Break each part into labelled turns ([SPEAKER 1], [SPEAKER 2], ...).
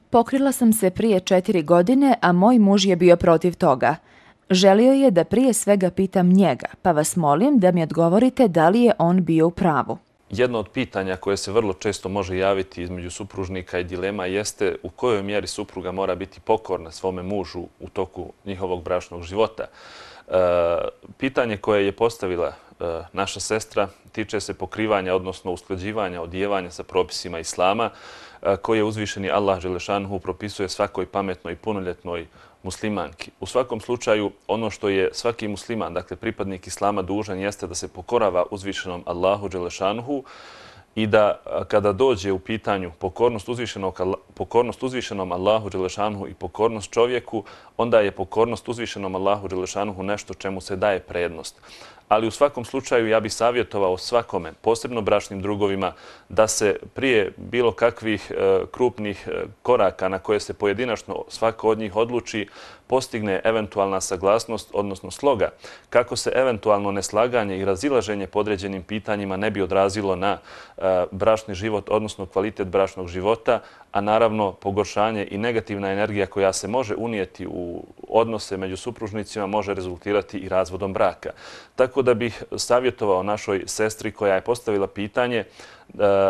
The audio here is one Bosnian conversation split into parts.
[SPEAKER 1] Pokrila sam se prije 4 godine, a moj muž je bio protiv toga. Želio je da prije svega pitam njega, pa vas molim da mi odgovorite da li je on bio u pravu.
[SPEAKER 2] Jedno od pitanja koje se vrlo često može javiti između supružnika i dilema jeste u kojoj mjeri supruga mora biti pokorna svome mužu u toku njihovog bračnog života. Pitanje koje je postavila naša sestra tiče se pokrivanja, odnosno usklađivanja, odijevanja sa propisima islama koje uzvišeni Allah dželešanuhu propisuje svakoj pametnoj i punoljetnoj muslimanki. U svakom slučaju, ono što je svaki musliman, dakle pripadnik islama, dužan jeste da se pokorava uzvišenom Allahu dželešanuhu i da kada dođe u pitanju pokornost uzvišenom Allahu dželešanuhu i pokornost čovjeku, onda je pokornost uzvišenom Allahu dželešanuhu nešto čemu se daje prednost. Ali u svakom slučaju ja bih savjetovao svakome, posebno bračnim drugovima, da se prije bilo kakvih krupnih koraka na koje se pojedinačno svako od njih odluči, postigne eventualna saglasnost, odnosno sloga, kako se eventualno neslaganje i razilaženje po određenim pitanjima ne bi odrazilo na bračni život, odnosno kvalitet bračnog života, a naravno pogoršanje i negativna energija koja se može unijeti u odnose među supružnicima može rezultirati i razvodom braka. Tako da bih savjetovao našoj sestri koja je postavila pitanje,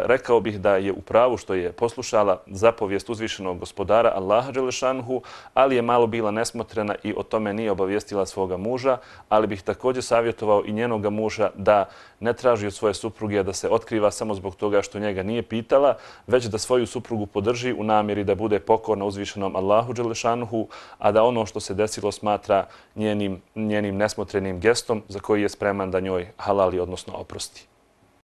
[SPEAKER 2] rekao bih da je u pravu što je poslušala zapovijest uzvišenog gospodara Allaha dželešanuhu, ali je malo bila nesmotrena i o tome nije obavijestila svoga muža, ali bih također savjetovao i njenoga muža da ne traži od svoje supruge da se otkriva samo zbog toga što njega nije pitala, već da svoju suprugu podrži u namjeri da bude pokorna uzvišenom Allahu dželešanuhu, a da ono što se desilo smatra njenim nesmotrenim gestom za koji je spreman da njoj halali, odnosno oprosti.